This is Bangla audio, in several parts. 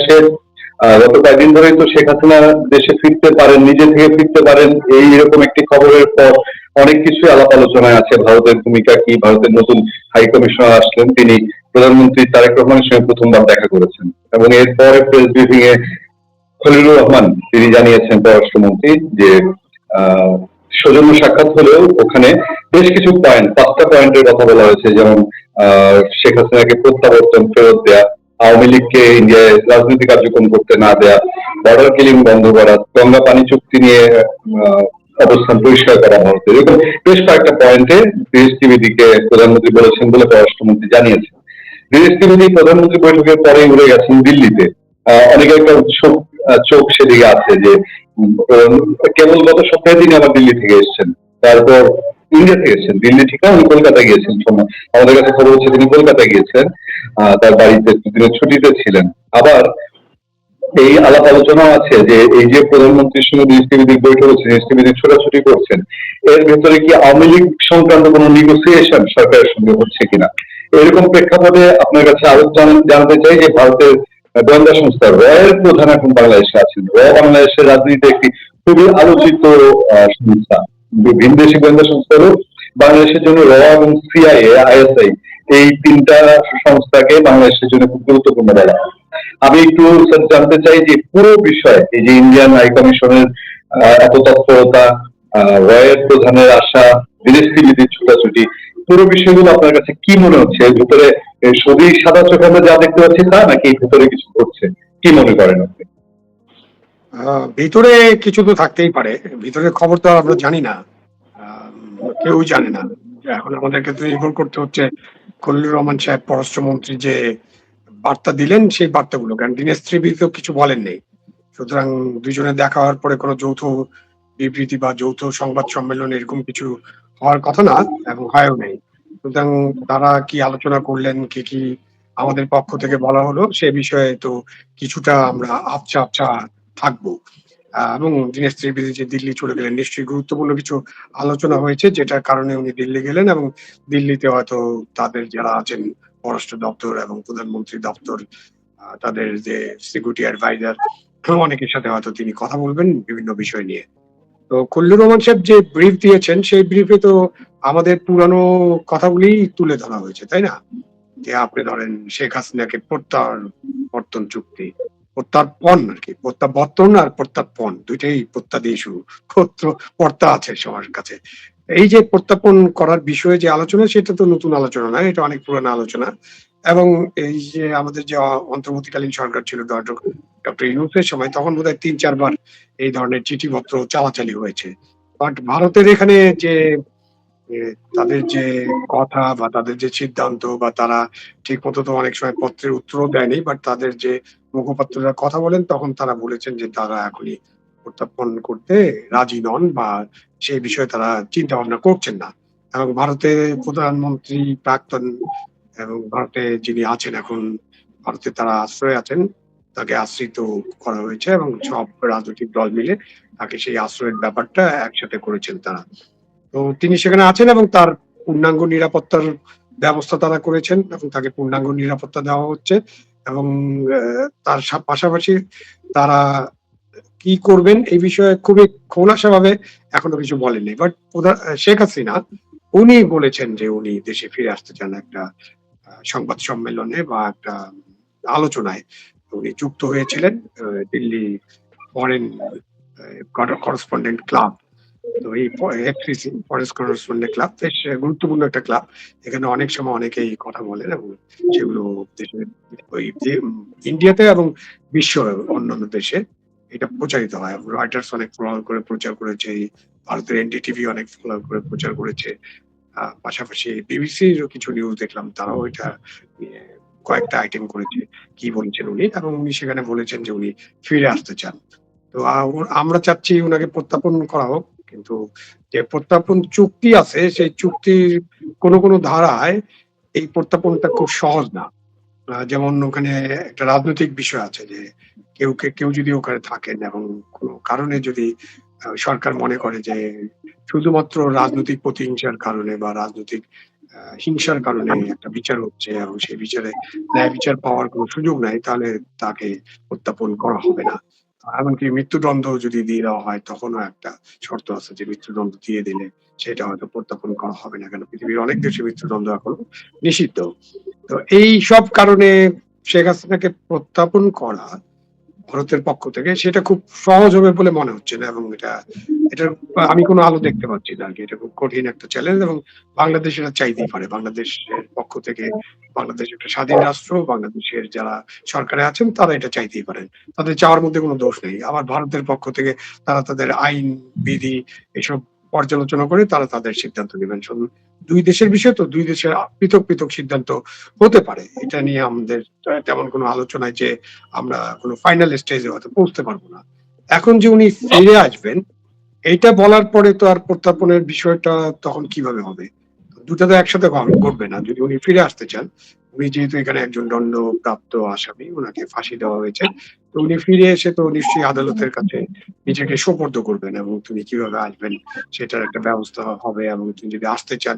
বাংলাদেশে গত কয়েকদিন ধরেই তো শেখ হাসিনা দেশে ফিরতে পারেন, নিজে থেকে ফিরতে পারেন, এইরকম একটি খবরের পর অনেক কিছু আলাপ আলোচনায় আছে। ভারতের ভূমিকা কি, ভারতের নতুন হাই কমিশনার আসলেন, তিনি প্রধানমন্ত্রী তারেক রহমানের সঙ্গে প্রথমবার দেখা করেছেন এবং এরপরে প্রেস ব্রিফিং এ খলিলুর রহমান তিনি জানিয়েছেন পররাষ্ট্রমন্ত্রী যে আহ, সৌজন্য সাক্ষাৎ হলেও ওখানে বেশ কিছু পয়েন্ট, 5টা পয়েন্টের কথা বলা হয়েছে, যেমন শেখ হাসিনাকে প্রত্যাবর্তন ফেরত দেয়া, আওয়ামী লীগকে ইন্ডিয়ায় রাজনীতি কার্যক্রম করতে না দেয়া, বর্ডার কিলিং বন্ধ করা, গঙ্গা পানি চুক্তি নিয়ে আহ, অবস্থান পরিষ্কার করা ভারতের, এরকম বেশ কয়েকটা পয়েন্টে বিএসটিভিকে প্রধানমন্ত্রী বলেছেন বলে পররাষ্ট্রমন্ত্রী জানিয়েছেন। বিএসটিভি প্রধানমন্ত্রী বৈঠকের পরেই উড়ে গেছেন দিল্লিতে। অনেকের একটা উৎসুক চোখ সেদিকে আছে যে কেবল গত সপ্তাহে তিনি আবার দিল্লি থেকে এসেছেন, তারপর ইন্ডিয়া থেকে এসেছেন, দিল্লি ঠিক না, উনি কলকাতা গিয়েছেন। আমাদের কাছে খবর হচ্ছে তিনি কলকাতা গিয়েছেন, তার বাড়িতে দিনের ছুটিতে ছিলেন। আবার এই আলাপ আলোচনা আছে যে এই যে প্রধানমন্ত্রীর সঙ্গে জিএসটিভির বৈঠক হচ্ছে, জিএসটিভির ছোটাছুটি করছেন, এর ভেতরে কি আওয়ামী লীগ সংক্রান্ত কোনো নেগোসিয়েশন সরকারের সঙ্গে হচ্ছে কিনা, এরকম প্রেক্ষাপটে আপনার কাছে আরো জানতে চাই যে ভারতের গোয়েন্দা সংস্থা র এর প্রধান এখন বাংলাদেশে আছেন। বাংলাদেশের রাজনীতিতে একটি খুবই আলোচিত সংস্থা, ভিনদেশি গোয়েন্দা সংস্থা হলো বাংলাদেশের জন্য এবং সিআইএ, আইএসআই, এই তিনটা সংস্থাকে বাংলাদেশের জন্য খুব গুরুত্বপূর্ণ বলা হয়। আমি একটু স্যার জানতে চাই যে পুরো বিষয়, এই যে ইন্ডিয়ান হাই কমিশনের এত তৎপরতা, রয়ের প্রধানের আশা, বিদেশ নীতির ছোটাছুটি, পুরো বিষয়গুলো আপনার কাছে কি মনে হচ্ছে? এর ভিতরে সবই সাদা চোখে আমরা যা দেখতে পাচ্ছি তা, নাকি ভিতরে কিছু ঘটছে, কি মনে করেন আপনি? ভিতরে কিছু তো থাকতেই পারে, ভিতরে খবর তো আমরা জানি না, কেউ জানে না। এখন আমাদেরকে তো নির্ভর করতে হচ্ছে খলিলুর রহমান সাহেব পররাষ্ট্রমন্ত্রী যে বার্তা দিলেন সেই বার্তাগুলো, কারণ দীনেশ ত্রিবেদী তো কিছু বলেন নেই। সুতরাং দুইজনে দেখা হওয়ার পরে কোনো যৌথ বিবৃতি বা যৌথ সংবাদ সম্মেলন এরকম কিছু হওয়ার কথা না, এবং হয়ও নেই। সুতরাং তারা কি আলোচনা করলেন, কি কি আমাদের পক্ষ থেকে বলা হলো, সে বিষয়ে তো কিছুটা আমরা আবছা আবছা থাকবো। এবং দীনেশ ত্রিবেদী যে দিল্লি চলে গেলেন, নিশ্চয়ই গুরুত্বপূর্ণ কিছু আলোচনা হয়েছে যেটার কারণে উনি দিল্লি গেলেন, এবং দিল্লিতে হয়তো তাদের যারা আছেন পররাষ্ট্র দপ্তর এবং প্রধানমন্ত্রী দপ্তর, তাদের যে সিকিউরিটি অ্যাডভাইজার, অনেকের সাথে হয়তো তিনি কথা বলবেন বিভিন্ন বিষয় নিয়ে। তো খলিলুর রহমান সাহেব যে ব্রিফ দিয়েছেন সেই ব্রিফে তো আমাদের পুরানো কথাগুলি তুলে ধরা হয়েছে, তাই না? যে আপনি ধরেন শেখ হাসিনাকে প্রত্যাবর্তন চুক্তি, প্রত্যার্পণ আর কি, প্রত্যাবর্তন আর প্রত্যার্পণ দুইটাই প্রত্যা দিয়ে শুরু, কর্তা আছে সবার কাছে। এই যে প্রত্যাপন করার বিষয়ে যে আলোচনা, সেটা তো নতুন আলোচনা না, এটা অনেক পুরানো আলোচনা। এবং এই যে আমাদের যে অন্তর্বর্তীকালীন সরকার ছিল ডক্টর ইউনূসের সময়, তখন বোধহয় ৩-৪ বার এই ধরনের চিঠিপত্র চালাচালি হয়েছে। বাট ভারতের এখানে যে তাদের যে কথা বা তাদের যে সিদ্ধান্ত, বা তারা ঠিক মতো তো অনেক সময় পত্রের উত্তরও দেয়নি, বাট তাদের যে মুখপাত্ররা কথা বলেন তখন তারা বলেছেন যে তারা এখনই প্রত্যাপন করতে রাজি নন, বা সেই বিষয়ে তারা চিন্তা ভাবনা করছেন না। এবং ভারতের প্রধানমন্ত্রী প্রাক্তন এবং ভারতে যিনি আছেন এখন, ভারতে তারা আশ্রয়ে আছেন, তাকে আশ্রিত করা হয়েছে এবং সব রাজনৈতিক দল মিলে তাকে সেই আশ্রয়ের ব্যাপারটা একসাথে করেছেন তারা। তো তিনি সেখানে আছেন এবং তার পূর্ণাঙ্গ নিরাপত্তার ব্যবস্থা তারা করেছেন এবং তাকে পূর্ণাঙ্গ নিরাপত্তা দেওয়া হচ্ছে। এবং তার পাশাপাশি তারা কি করবেন এই বিষয়ে খুবই খোলাসাভাবে এখনো কিছু বলেননি। বাট শেখ হাসিনা উনি বলেছেন যে উনি দেশে ফিরে আসতে চান একটা সংবাদ সম্মেলনে বা একটা আলোচনায় উনি যুক্ত হয়েছিলেন। দিল্লি ফরেন করেসপন্ডেন্ট ক্লাব, তো এই এফসিসি ফরেস্ট করেসপন্ডেন্ট ক্লাব বেশ গুরুত্বপূর্ণ একটা ক্লাব। এখানে অনেক সময় অনেকেই কথা বলেন এবং সেগুলো দেশের ওই যে ইন্ডিয়াতে এবং বিশ্ব অন্যান্য দেশে এটা প্রচারিত হয়। রয়টার্স অনেক ফলো করে প্রচার করেছে, ভারতের এনডিটিভি অনেক ফলো করে প্রচার করেছে। পাশাপাশি বিবিসির কিছু নিউজ দেখলাম, তারাও এটা নিয়ে কয়েকটা আইটেম করেছে। কি বলেছেন উনি, এবং উনি সেখানে বলেছেন যে উনি ফিরে আসতে চান। তো আমরা চাচ্ছি উনাকে প্রত্যাপন করা হোক, কিন্তু যে প্রত্যাপন চুক্তি আছে সেই চুক্তির কোন ধারায় এই প্রত্যাপনটা খুব সহজ না। যেমন ওখানে একটা রাজনৈতিক বিষয় আছে যে কেউ যদি ওখানে থাকেন এবং কোনো কারণে যদি সরকার মনে করে যে শুধুমাত্র রাজনৈতিক প্রতিহিংসার কারণে বা রাজনৈতিক হিংসার কারণে একটা বিচার হচ্ছে এবং সেই বিচারে ন্যায় বিচার পাওয়ার কোনো সুযোগ নাই, তাহলে তাকে প্রত্যাপন করা হবে না। এমনকি মৃত্যুদণ্ড যদি দিয়ে দেওয়া হয়, তখনও একটা শর্ত আছে যে মৃত্যুদণ্ড দিয়ে দিলে সেটা হয়তো প্রত্যাপন করা হবে না। কেন পৃথিবীর অনেক দেশে মৃত্যুদণ্ড এখনো নিষিদ্ধ। তো এইসব কারণে শেখ হাসিনাকে প্রত্যাপন করা ভারতের পক্ষ থেকে সেটা খুব সহজ হবে বলে মনে হচ্ছে না, এবং এটার আমি কোনো আলো দেখতে পাচ্ছি না আরকি। এটা খুব কঠিন একটা চ্যালেঞ্জ, এবং বাংলাদেশ এটা চাইতেই পারে। বাংলাদেশের পক্ষ থেকে বাংলাদেশ একটা স্বাধীন রাষ্ট্র। বাংলাদেশের যারা সরকারে আছেন তারা এটা চাইতেই পারেন। তাদের চাওয়ার মধ্যে কোনো দোষ নেই। আবার ভারতের পক্ষ থেকে তারা তাদের আইন, বিধি এসব পর্যালোচনা করে তারা তাদের সিদ্ধান্ত নিবেন। ২ দেশের বিষয় তো ২ দেশের পৃথক, পৃথক সিদ্ধান্ত হতে পারে। এটা নিয়ে আমাদের তেমন কোনো আলোচনায় যে আমরা কোনো ফাইনাল স্টেজে হয়তো পৌঁছতে পারবো না। এখন যে উনি ফিরে আসবেন, এইটা বলার পরে তো আর প্রত্যাপনের বিষয়টা তখন কিভাবে হবে? ২ টা তো একসাথে ঘটবে না। যদি উনি ফিরে আসতে চান, উনি যেহেতু এখানে একজন দণ্ডপ্রাপ্ত আসামি, উনাকে ফাঁসি দেওয়া হয়েছে। তো উনি ফিরে এসে তো নিশ্চয়ই আদালতের কাছে নিজেকে সোপর্দ করবেন, এবং তিনি কিভাবে আসবেন সেটার একটা ব্যবস্থা হবে, এবং তিনি যদি আসতে চান,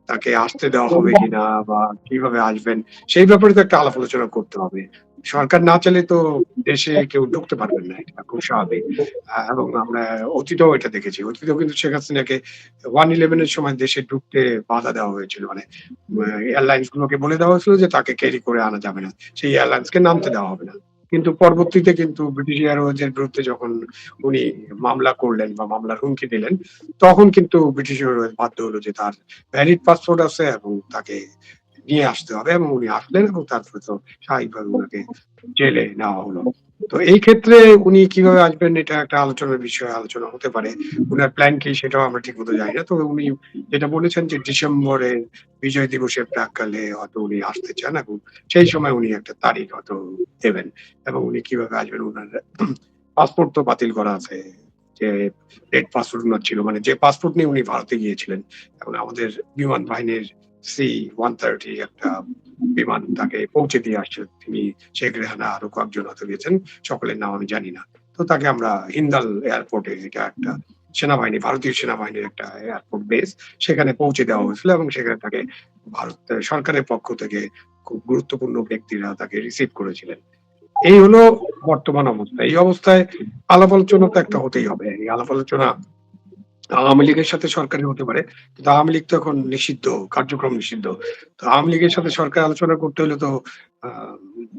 তাকে আসতে দেওয়া হবে কিনা বা কিভাবে আসবেন, সেই ব্যাপারে তো একটা আলাপ আলোচনা করতে হবে। সরকার না চাইলে তো দেশে কেউ ঢুকতে পারবেন না। এটা খুব স্বাভাবিক। এবং আমরা অতীতেও এটা দেখেছি। অতীতেও কিন্তু শেখ হাসিনাকে 111 এর সময় দেশে ঢুকতে বাধা দেওয়া হয়েছিল। মানে এয়ারলাইন্স গুলোকে বলে দেওয়া হয়েছিল যে তাকে ক্যারি করে আনা যাবে না। সেই এয়ারলাইন্স কে নামতে দেওয়া হবে না। কিন্তু পরবর্তীতে কিন্তু ব্রিটিশ এয়ারওয়েজ এর বিরুদ্ধে যখন উনি মামলা করলেন বা মামলার হুমকি দিলেন, তখন কিন্তু ব্রিটিশ এয়ারওয়েজ বাধ্য হলো যে তার ভ্যালিড পাসপোর্ট আছে এবং তাকে নিয়ে আসতে হবে, এবং উনি আসলেন এবং তারপরে তো স্বাভাবিকভাবে উনাকে জেলে নেওয়া হলো। তো এই ক্ষেত্রে উনি কিভাবে আসবেন এটা একটা আলোচনার বিষয়, আলোচনা হতে পারে। উনার প্ল্যান কি সেটাও আমরা ঠিকমতো জানি না। তবে উনি যেটা বলেছেন যে ডিসেম্বরে বিজয় দিবসের প্রাক্কালে হয়তো উনি আসতে চান, এবং সেই সময় উনি একটা তারিখ হয়তো দেবেন। এবং উনি কিভাবে আসবেন, উনার পাসপোর্ট তো বাতিল করা আছে। যে রেড পাসপোর্ট উনার ছিল, মানে যে পাসপোর্ট নিয়ে উনি ভারতে গিয়েছিলেন, এবং আমাদের বিমান বাহিনীর C-130 একটা বিমান তাকে পৌঁছে দিয়ে আসছে। তিনি, শেখ রেহানা, আরো কয়েকজন হয়তো গেছেন। সকলের নাম আমি জানি না। তো তাকে আমরা হিন্দাল এয়ারপোর্টে, এটা একটা সেনাবাহিনী, ভারতীয় সেনাবাহিনীর একটা এয়ারপোর্ট বেস, সেখানে পৌঁছে দেওয়া হয়েছিল, এবং সেখানে তাকে ভারত সরকারের পক্ষ থেকে খুব গুরুত্বপূর্ণ ব্যক্তিরা তাকে রিসিভ করেছিলেন। এই হলো বর্তমান অবস্থা। এই অবস্থায় আলাপ আলোচনা তো একটা হতেই হবে। এই আলাপ আলোচনা আওয়ামী লীগের সাথে সরকারের হতে পারে। কিন্তু আওয়ামী লীগ তো এখন নিষিদ্ধ, কার্যক্রম নিষিদ্ধ। তো আওয়ামী লীগের সাথে সরকার আলোচনা করতে হলে তো আ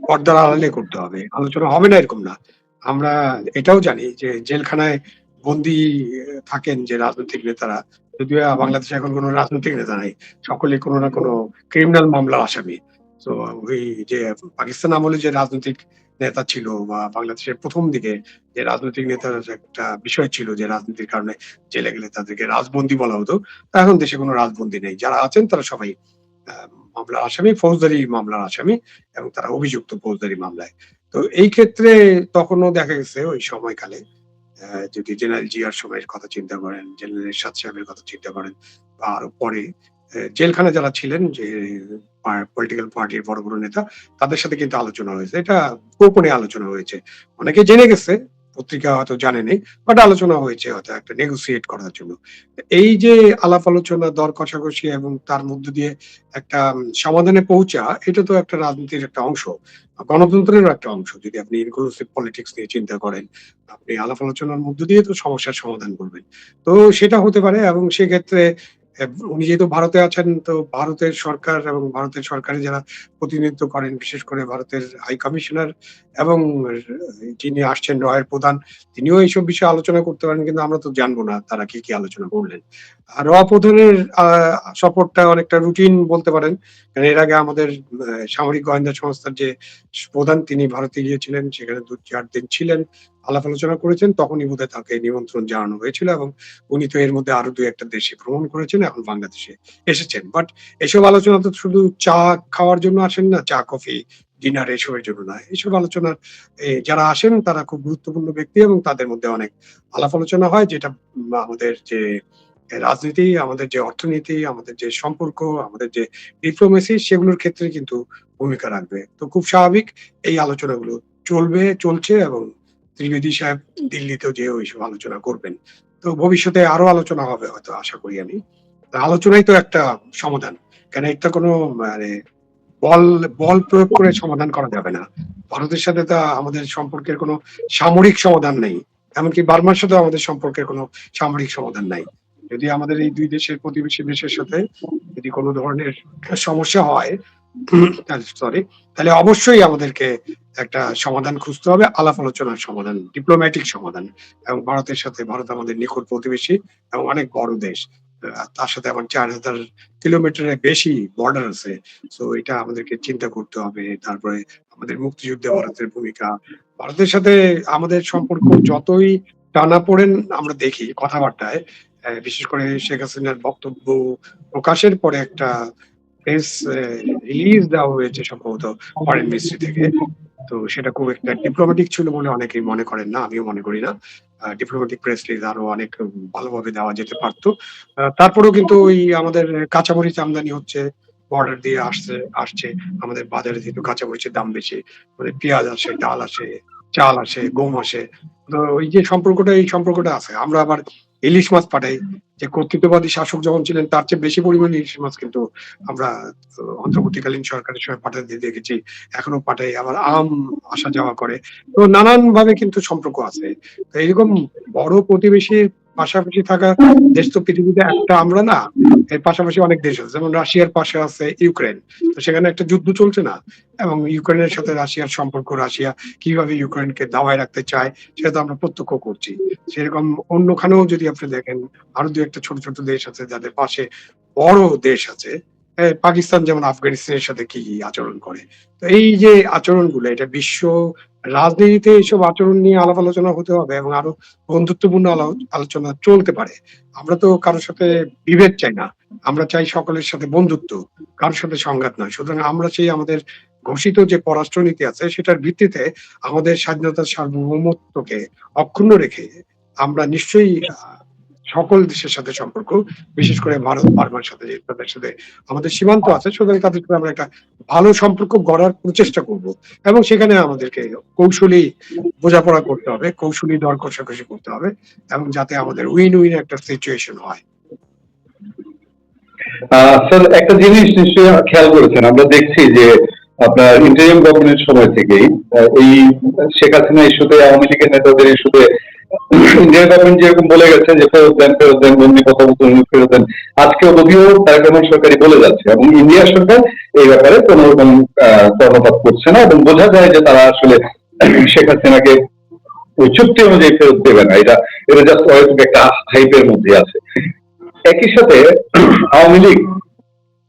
পর্দার আড়ালে করতে হবে। আলোচনা হবে না এরকম না। আমরা এটাও জানি যে জেলখানায় বন্দী থাকেন যে রাজনৈতিক নেতারা। যদিও বাংলাদেশে এখন কোন রাজনৈতিক নেতা নাই। সকলেই কোন না কোন ক্রিমিনাল মামলার আসামি। তো ওই যে পাকিস্তান আমলে যে রাজনৈতিক নেতা ছিল, বা বাংলাদেশের ১ম দিকে যে রাজনৈতিক নেতার একটা বিষয় ছিল যে রাজনীতির কারণে জেলে গেলে তাদেরকে রাজবন্দী বলা হতো। তা এখন দেশে কোনো রাজবন্দী নেই। যারা আছেন তারা সবাই আ মামলার আসামি, ফৌজদারি মামলার আসামি, এবং তারা অভিযুক্ত ফৌজদারি মামলায়। তো এই ক্ষেত্রে তখনও দেখা গেছে ওই সময়কালে যদি জেনারেল জিয়ার সময়ের কথা চিন্তা করেন, জেনারেল এরশাদ সাহেবের কথা চিন্তা করেন, বা আরো পরে জেলখানায় যারা ছিলেন যে পলিটিক্যাল পার্টির বড়, বড় নেতা, তাদের সাথে কিন্তু আলোচনা হয়েছে। এটা গোপনে আলোচনা হয়েছে। অনেকে জেনে গেছে, পত্রিকা হয়তো জানেনি। বাট আলোচনা হয়েছে হয়তো একটা নেগোশিয়েট করার জন্য। এই যে আলাপ আলোচনা, দর কষাকষি, এবং তার মধ্য দিয়ে একটা সমাধানে পৌঁছা, এটা তো একটা রাজনীতির একটা অংশ। গণতন্ত্রেরও একটা অংশ। যদি আপনি ইনক্লুসিভ পলিটিক্স নিয়ে চিন্তা করেন, আপনি আলাপ আলোচনার মধ্য দিয়ে তো সমস্যার সমাধান করবেন। তো সেটা হতে পারে, এবং সেক্ষেত্রে উনি যেহেতু ভারতে আছেন, তো ভারতের সরকার এবং ভারতের সরকারে যারা প্রতিনিধিত্ব করেন, বিশেষ করে ভারতের হাই কমিশনার এবং যিনি আসছেন রয়ের প্রধান, তিনিও এইসব বিষয়ে আলোচনা করতে পারেন, কিন্তু আমরা তো জানবো না তারা কি, কি আলোচনা করলেন। আর প্রধানের সফরটা অনেকটা রুটিন বলতে পারেন। কারণ এর আগে আমাদের সামরিক গোয়েন্দা সংস্থার যে প্রধান, তিনি ভারতে গিয়েছিলেন। সেখানে ২-৪ দিন ছিলেন, আলাপ আলোচনা করেছেন। তখনই বোধহয় তাকে নিমন্ত্রণ জানানো হয়েছিল, এবং উনি তো এর মধ্যে আরো ২-১ টা দেশে ভ্রমণ করেছেন, এখন বাংলাদেশে এসেছেন। বাট এসব আলোচনা তো শুধু চা খাওয়ার জন্য আসেন না, চা, কফি, ডিনার এসবের জন্য না। এসব আলোচনার যারা আসেন তারা খুব গুরুত্বপূর্ণ ব্যক্তি, এবং তাদের মধ্যে অনেক আলাপ আলোচনা হয়, যেটা আমাদের যে রাজনীতি, আমাদের যে অর্থনীতি, আমাদের যে সম্পর্ক, আমাদের যে ডিপ্লোমেসি, সেগুলোর ক্ষেত্রে কিন্তু ভূমিকা রাখবে। তো খুব স্বাভাবিক এই আলোচনাগুলো চলছে, এবং ত্রিবেদী সাহেব দিল্লিতেও যেয়েও এইসব আলোচনা করবেন। তো ভবিষ্যতে আরো আলোচনা হবে হয়তো, আশা করি আমি। আলোচনাই তো একটা সমাধান। কেন এটা কোনো মানে বল বল প্রয়োগ করে সমাধান করা যাবে না। ভারতের সাথে তো আমাদের সম্পর্কের কোনো সামরিক সমাধান নেই। এমনকি বার্মার সাথেও আমাদের সম্পর্কের কোনো সামরিক সমাধান নাই। যদি আমাদের এই ২ দেশের প্রতিবেশী দেশের সাথে যদি কোনো ধরনের সমস্যা হয়, সরি, তাহলে অবশ্যই আমাদেরকে একটা সমাধান খুঁজতে হবে, আলাপ আলোচনার সমাধান, ডিপ্লোম্যাটিক সমাধান। এবং ভারতের সাথে, ভারত আমাদের নিকট প্রতিবেশী এবং অনেক বড় দেশ। তার সাথে আমার ৪,০০০ কিলোমিটারের বেশি বর্ডার আছে। সো এটা আমাদেরকে চিন্তা করতে হবে। তারপরে আমাদের মুক্তিযুদ্ধে ভারতের ভূমিকা। ভারতের সাথে আমাদের সম্পর্ক যতই টানাপোড়েন আমরা দেখি কথাবার্তায়, বিশেষ করে শেখ হাসিনার বক্তব্য প্রকাশের পরে একটা প্রেস রিলিজ দেওয়া হয়েছে সম্ভবত ফরেন মিনিস্ট্রি থেকে। তো সেটা খুব একটা ডিপ্লোম্যাটিক ছিল বলে অনেকেই মনে করেন না, আমিও মনে করি না। ডিপ্লোম্যাটিক প্রেস রিলিজ আরো অনেক ভালোভাবে দেওয়া যেতে পারত। তারপরেও কিন্তু ওই আমাদের কাঁচামরিচ আমদানি হচ্ছে, বর্ডার দিয়ে আসছে। আমাদের বাজারে যেহেতু কাঁচামরিচের দাম বেশি, মানে পেঁয়াজ আসে, ডাল আসে, চাল আসে, গম আসে। তো ওই যে সম্পর্কটা, এই সম্পর্কটা আছে। আমরা আবার ইলিশ মাছ পাঠাই। যে কর্তৃত্ববাদী শাসক যখন ছিলেন তার চেয়ে বেশি পরিমাণে ইলিশ মাছ কিন্তু আমরা অন্তর্বর্তীকালীন সরকারের সময় পাঠাতে দেখেছি। এখনো পাঠাই। আবার আম আসা যাওয়া করে। তো নানানভাবে কিন্তু সম্পর্ক আছে। তো এইরকম বড় প্রতিবেশীর পাশাপাশি থাকা দেশ তো পৃথিবীতে একটা আমরা না। এর পাশাপাশি অনেক দেশ আছে। যেমন রাশিয়ার পাশে আছে ইউক্রেন। তো সেখানে একটা যুদ্ধ চলছে না? এবং ইউক্রেনের সাথে রাশিয়ার সম্পর্ক, রাশিয়া কিভাবে ইউক্রেনকে দাবায় রাখতে চায় সেটা তো আমরা প্রত্যক্ষ করছি। সেরকম অন্যখানেও যদি আপনি দেখেন আরো ২-১ টা ছোট, ছোট দেশ আছে যাদের পাশে বড় দেশ আছে। পাকিস্তান যেমন আফগানিস্তানের সাথে কি আচরণ করে। তো এই যে আচরণগুলো, এটা বিশ্ব রাজনীতিতে এইসব আচরণ নিয়ে আলাপ আলোচনা হতে হবে এবং আরো বন্ধুত্বপূর্ণ আলোচনা চলতে পারে। আমরা তো কারো সাথে বিভেদ চাই না। আমরা চাই সকলের সাথে বন্ধুত্ব, কারো সাথে সংঘাত নয়। সুতরাং আমরা সেই আমাদের ঘোষিত যে পররাষ্ট্রনীতি আছে সেটার ভিত্তিতে আমাদের স্বাধীনতার সার্বভৌমত্বকে অক্ষুণ্ণ রেখে আমরা নিশ্চয়ই সকল দেশের সাথে সম্পর্ক, বিশেষ করে ভারত, বার্মার সাথে, তাদের সাথে আমাদের সীমান্ত আছে। সুতরাং তাদের সাথে আমরা একটা ভালো সম্পর্ক গড়ার প্রচেষ্টা করব। এবং সেখানে আমাদেরকে কৌশলী বোঝাপড়া করতে হবে, কৌশলী দর কষাকষি করতে হবে এবং যাতে আমাদের উইন-উইন একটা সিচুয়েশন হয়। স্যার, একটা জিনিস নিশ্চয়ই খেয়াল করেছেন, আমরা দেখছি যে আপনার ইন্টারিম গভর্নমেন্টের সময় থেকেই এই শেখ হাসিনা ইস্যুতে, আওয়ামী লীগের নেতাদের ইস্যুতে ইন্ডিয়ান গভর্নমেন্ট যেরকম বলে গেছে যে ফেরত দেন বন্দি কথা মতো ফেরত দেন, আজকে যদিও তারেক রহমান সরকারই বলে যাচ্ছে এবং ইন্ডিয়া সরকার এই ব্যাপারে কোনো রকম কর্ণপাত করছে না এবং বোঝা যায় যে তারা আসলে শেখ হাসিনাকে ওই চুক্তি অনুযায়ী ফেরত দেবে না। এটা এটা জাস্ট হয়তো একটা হাইপের মধ্যে আছে। একই সাথে আওয়ামী লীগ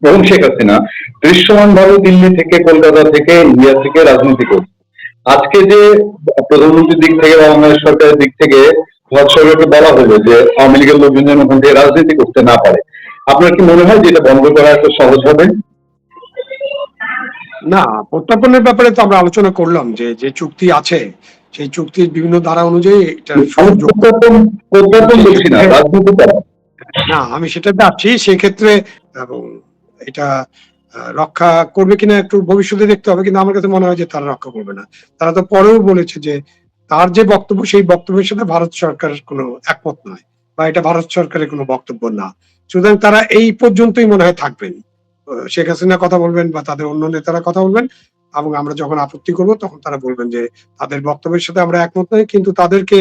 এবং শেখ হাসিনা দৃশ্যমানভাবে দিল্লি থেকে, কলকাতা থেকে, ইন্ডিয়া থেকে রাজনীতি করছে। আজকে যে প্রধানমন্ত্রীর দিক থেকে বা বাংলাদেশ সরকারের দিক থেকে ভারত সরকারকে বলা হলো যে আওয়ামী লীগের লোকজন যেন ওখান থেকে রাজনীতি করতে না পারে, আপনার কি মনে হয় যে এটা বন্ধ করা এত সহজ হবে? না, প্রত্যর্পণের ব্যাপারে তো আমরা আলোচনা করলাম যে, যে চুক্তি আছে সেই চুক্তির বিভিন্ন ধারা অনুযায়ী এটা আমি সুযোগ। প্রত্যর্পণ বলছি না, সেক্ষেত্রে রাজনীতি করা। না, আমি সেটা যাচ্ছি সেক্ষেত্রে। এবং এটা রক্ষা করবে কিনা একটু ভবিষ্যতে দেখতে হবে, কিন্তু আমার কাছে মনে হয় যে তারা রক্ষা করবে না। তারা তো পরেও বলেছে যে তার যে বক্তব্য সেই বক্তব্যের সাথে ভারত সরকার কোনো একমত নয় বা এটা ভারত সরকারের কোনো বক্তব্য না। সুতরাং তারা এই পর্যন্তই মনে হয় থাকবেন। শেখ হাসিনা কথা বলবেন বা তাদের অন্য নেতারা কথা বলবেন এবং আমরা যখন আপত্তি করব তখন তারা বলবেন যে তাদের বক্তব্যের সাথে আমরা একমত নই, কিন্তু তাদেরকে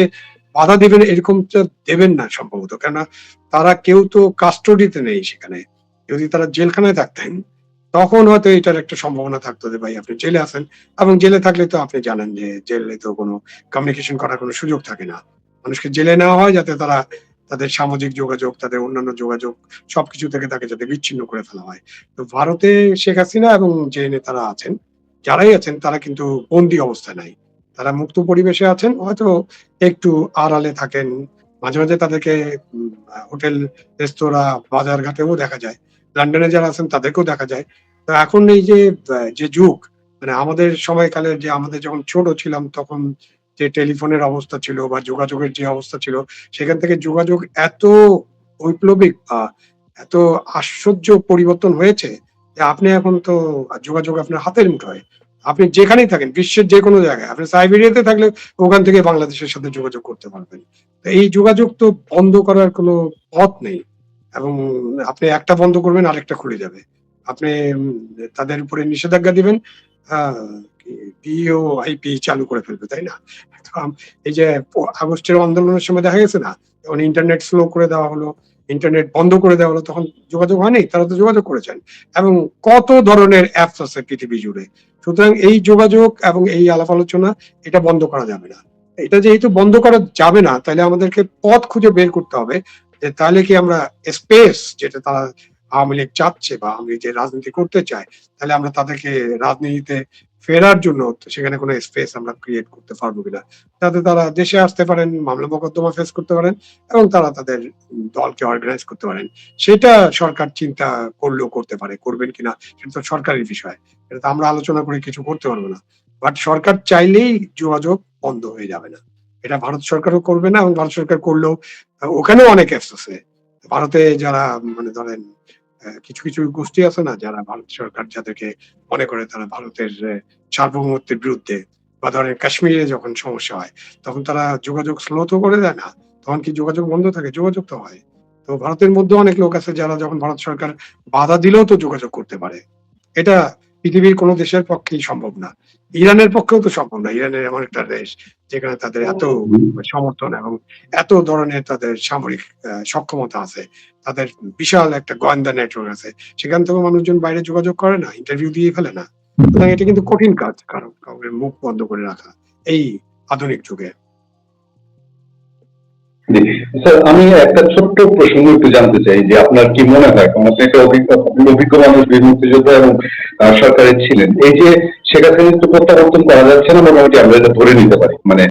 বাধা দিবেন এরকমটা দেবেন না সম্ভবত। কেননা তারা কেউ তো কাস্টডিতে নেই সেখানে। যদি তারা জেলখানায় থাকতেন তখন হয়তো এটার একটা সম্ভাবনা থাকতো যে ভাই আপনি জেলে আছেন, এবং জেলে থাকলে তো আপনি জানেন যে জেলে তো কোনো কমিউনিকেশন করার কোনো সুযোগ থাকে না। মানুষকে জেলে নেওয়া হয় যাতে তারা তাদের সামাজিক যোগাযোগ, তাদের অন্যান্য যোগাযোগ সবকিছু থেকে তাকে যাতে বিচ্ছিন্ন করে ফেলা হয়। তো ভারতে শেখ হাসিনা এবং যে নেতারা আছেন, যারাই আছেন তারা কিন্তু বন্দী অবস্থায় নাই। তারা মুক্ত পরিবেশে আছেন। হয়তো একটু আড়ালে থাকেন। মাঝে, মাঝে তাদেরকে হোটেল, রেস্তোরাঁ, বাজারঘাটেও দেখা যায়। লন্ডনে যারা আছেন তাদেরকেও দেখা যায়। তো এখন এই যে যে যুগ, মানে আমাদের সময়কালের, যে আমাদের যখন ছোট ছিলাম তখন যে টেলিফোনের অবস্থা ছিল বা যোগাযোগের যে অবস্থা ছিল, সেখান থেকে যোগাযোগ এত বৈপ্লবিক বা এত আশ্চর্য পরিবর্তন হয়েছে যে আপনি এখন তো যোগাযোগ আপনার হাতের মুঠোয়। আপনি যেখানেই থাকেন, বিশ্বের যেকোনো জায়গায়। আপনি সাইবেরিয়াতে থাকলে ওখান থেকে বাংলাদেশের সাথে যোগাযোগ করতে পারবেন। তো এই যোগাযোগ তো বন্ধ করার কোনো পথ নেই। এবং আপনি একটা বন্ধ করবেন আরেকটা খুলে যাবে। আপনি তাদের উপরে নিষেধাজ্ঞা দিবেন, ভিওআইপি চালু করে ফেলবে, তাই না? তো এই যে আগস্টের আন্দোলনের সময় দেখা গেছে না? যখন ইন্টারনেট স্লো করে দেওয়া হলো, ইন্টারনেট বন্ধ করে দেওয়া হলো, তখন যোগাযোগ হয়নি? তারা তো যোগাযোগ করেছেন। এবং কত ধরনের অ্যাপস আছে পৃথিবী জুড়ে। সুতরাং এই যোগাযোগ এবং এই আলাপ আলোচনা এটা বন্ধ করা যাবে না। এটা যেহেতু বন্ধ করা যাবে না, তাহলে আমাদেরকে পথ খুঁজে বের করতে হবে যে তাহলে কি আমরা স্পেস যেটা তারা আওয়ামী লীগ চাচ্ছে বা আওয়ামী লীগ যে রাজনীতি করতে চায়, তাহলে আমরা তাদেরকে রাজনীতিতে ফেরার জন্য সেখানে কোনো স্পেস আমরা ক্রিয়েট করতে পারবো কিনা, যাতে তারা দেশে আসতে পারেন, মামলা মোকদ্দমা ফেস করতে পারেন এবং তারা তাদের দলকে অর্গানাইজ করতে পারেন। সেটা সরকার চিন্তা করলেও করতে পারে, করবেন কিনা সেটা তো সরকারের বিষয়। এটা তো আমরা আলোচনা করে কিছু করতে পারবো না। বাট সরকার চাইলেই যোগাযোগ বন্ধ হয়ে যাবে না। এটা ভারত সরকারও করবে না, এবং ভারত সরকার করলেও ওখানেও অনেক অ্যাপস আছে। ভারতে যারা মানে ধরেন কিছু, কিছু গোষ্ঠী আছে না যারা ভারত সরকার যাদেরকে মনে করে তারা ভারতের সার্বভৌমত্বের বিরুদ্ধে, বা ধরেন কাশ্মীরে যখন সমস্যা হয় তখন তারা যোগাযোগ স্লো তো করে দেয় না। তখন কি যোগাযোগ বন্ধ থাকে? যোগাযোগ তো হয়। তো ভারতের মধ্যেও অনেক লোক আছে যারা যখন ভারত সরকার বাধা দিলেও তো যোগাযোগ করতে পারে। এটা পৃথিবীর কোন দেশের পক্ষেই সম্ভব না। ইরানের পক্ষেও তো সম্ভব না। ইরানের এমন একটা দেশ যেখানে তাদের এত সমর্থন এবং এত ধরনের তাদের সামরিক সক্ষমতা আছে। তাদের বিশাল একটা গোয়েন্দা নেটওয়ার্ক আছে। সেখান থেকেও মানুষজন বাইরে যোগাযোগ করে না, ইন্টারভিউ দিয়ে ফেলে না। সুতরাং এটা কিন্তু কঠিন কাজ কাউকে মুখ বন্ধ করে রাখা এই আধুনিক যুগে। জি। স্যার, আমি একটা ছোট্ট প্রসঙ্গ একটু জানতে চাই যে আপনার কি মনে হয়, কারণ আপনি একটা অভিজ্ঞ মানুষ, বীর মুক্তিযোদ্ধা এবং সরকারে ছিলেন, এই যে শেখ হাসিনা তো প্রত্যাবর্তন করা যাচ্ছে না, মোটামুটি আমরা এটা ধরে নিতে পারি, মানে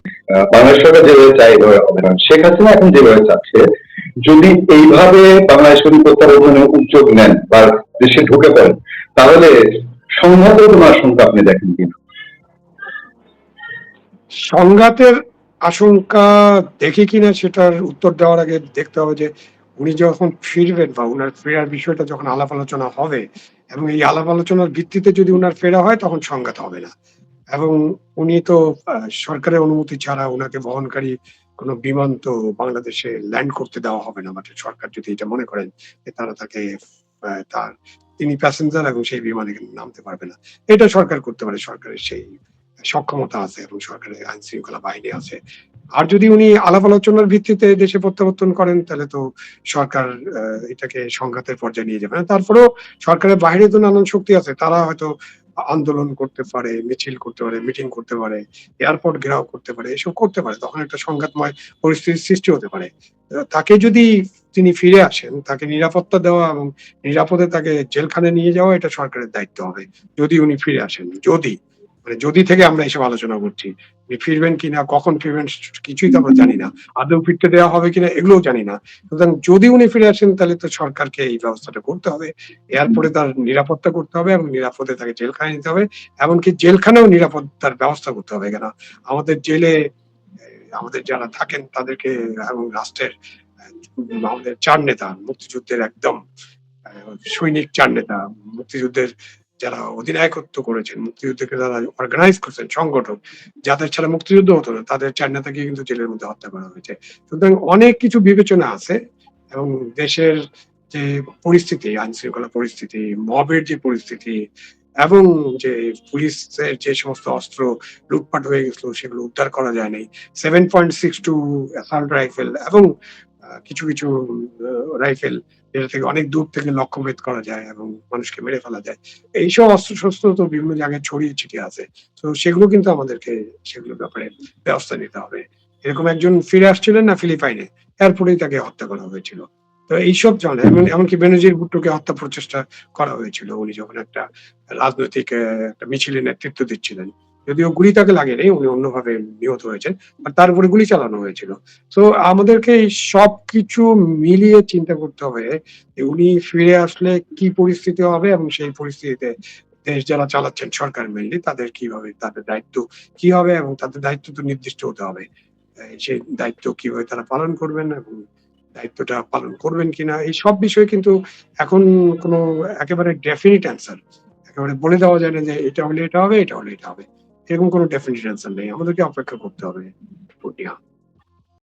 বাংলাদেশ সরকার যেভাবে চাই এভাবে হবে না। শেখ হাসিনা এখন যেভাবে চাচ্ছে, যদি এইভাবে বাংলাদেশ প্রত্যাবর্তনের উদ্যোগ নেন বা দেশে ঢুকে পড়েন, তাহলে সংঘাতের কোনো আশঙ্কা আপনি দেখেন কিনা? সংঘাতের আশঙ্কা দেখি কিনা সেটার উত্তর দেওয়ার আগে দেখতে হবে যে উনি যখন ফিরবেন বা উনার ফেরার বিষয়টা যখন আলাপ আলোচনা হবে, এবং এই আলাপ আলোচনার ভিত্তিতে যদি উনার ফেরা হয় তখন সংঘাত হবে না। এবং উনি তো সরকারের অনুমতি ছাড়া উনাকে বহনকারী কোনো বিমান তো বাংলাদেশে ল্যান্ড করতে দেওয়া হবে না। মানে সরকার যদি এটা মনে করেন যে তারা তাকে তার তিনি প্যাসেঞ্জার এবং সেই বিমানে নামতে পারবে না। এটা সরকার করতে পারে। সরকারের সেই সক্ষমতা আছে এবং সরকারের আইন শৃঙ্খলা বাহিনী আছে। আর যদি উনি আলাপ আলোচনার ভিত্তিতে দেশে প্রত্যাবর্তন করেন তাহলে তো সরকার এটাকে সংঘাতের পর্যায়ে নিয়ে যাবে না। তারপরেও সরকারের বাইরে তো নানান শক্তি আছে। তারা হয়তো আন্দোলন করতে পারে, মিছিল করতে পারে, মিটিং করতে পারে, এয়ারপোর্ট ঘেরাও করতে পারে, এসব করতে পারে। তখন একটা সংঘাতময় পরিস্থিতির সৃষ্টি হতে পারে। তাকে যদি তিনি ফিরে আসেন, তাকে নিরাপত্তা দেওয়া এবং নিরাপদে তাকে জেলখানায় নিয়ে যাওয়া এটা সরকারের দায়িত্ব হবে। যদি উনি ফিরে আসেন। যদি, মানে যদি থেকে আমরা এসব আলোচনা করছি। উনি ফিরবেন কিনা, কখন ফিরবেন কিছুই তো আমরা জানি না। আদৌ ফিরতে দেওয়া হবে কিনা এগুলোও জানি না। সুতরাং যদি উনি ফিরে আসেন তাহলে তো সরকারকে এই ব্যবস্থাটা করতে হবে। এয়ারপোর্টে তার নিরাপত্তা করতে হবে এবং নিরাপদে তাকে জেলখানায় নিতে হবে। এমনকি জেলখানায়ও নিরাপত্তার ব্যবস্থা করতে হবে। কেন আমাদের জেলে আমাদের যারা থাকেন তাদেরকে এবং রাষ্ট্রের আমাদের ৪ নেতা, মুক্তিযুদ্ধের একদম সৈনিক ৪ নেতা, মুক্তিযুদ্ধের যারা অধিনায়কত্ব করেছেন, মুক্তিযুদ্ধকে যারা অর্গানাইজ করছেন, সংগঠক, যাদের ছাড়া মুক্তিযুদ্ধ হতো না, তাদের ৪ নেতাকে কিন্তু জেলের মধ্যে হত্যা করা হয়েছে। সুতরাং অনেক কিছু বিবেচনা আছে এবং দেশের যে পরিস্থিতি, আইন শৃঙ্খলা পরিস্থিতি, মবের যে পরিস্থিতি এবং যে পুলিশের যে সমস্ত অস্ত্র লুটপাট হয়ে গেছিল সেগুলো উদ্ধার করা যায় নাই। 7.62 অ্যাসাল্ট রাইফেল এবং কিছু, কিছু রাইফেল যেটা থেকে অনেক দূর থেকে লক্ষ্যভেদ করা যায় এবং মানুষকে মেরে ফেলা যায়। এইসব অস্ত্র-শস্ত্র তো বিভিন্ন জায়গায় ছড়িয়ে ছিটিয়ে আছে। তো সেগুলো কিন্তু আমাদেরকে সেগুলোর ব্যাপারে ব্যবস্থা নিতে হবে। এরকম একজন ফিরে আসছিলেন না ফিলিপাইনে, এরপরেই তাকে হত্যা করা হয়েছিল। তো এইসব চলে। এমনকি বেনজির ভুট্টোকে হত্যা প্রচেষ্টা করা হয়েছিল। উনি যখন একটা রাজনৈতিক একটা মিছিলে নেতৃত্ব দিচ্ছিলেন। যদিও গুলি তাকে লাগেনি, উনি অন্যভাবে নিহত হয়েছেন। আর তার উপরে গুলি চালানো হয়েছিল। তো আমাদেরকে এই সবকিছু মিলিয়ে চিন্তা করতে হবে যে উনি ফিরে আসলে কি পরিস্থিতি হবে এবং সেই পরিস্থিতিতে দেশ যারা চালাচ্ছেন সরকার মেইনলি তাদের কিভাবে তাদের দায়িত্ব কি হবে এবং তাদের দায়িত্ব তো নির্দিষ্ট হতে হবে। সেই দায়িত্ব কিভাবে তারা পালন করবেন এবং দায়িত্বটা পালন করবেন কিনা এই সব বিষয়ে কিন্তু এখন কোনো একেবারে ডেফিনিট অ্যান্সার একেবারে বলে দেওয়া যায় না যে এটা হলে এটা হবে, এটা হলে এটা হবে। এরকম কোনো ডেফিনিট অ্যান্সার নেই। আমাদেরকে অপেক্ষা করতে হবে। পূর্ণিয়া।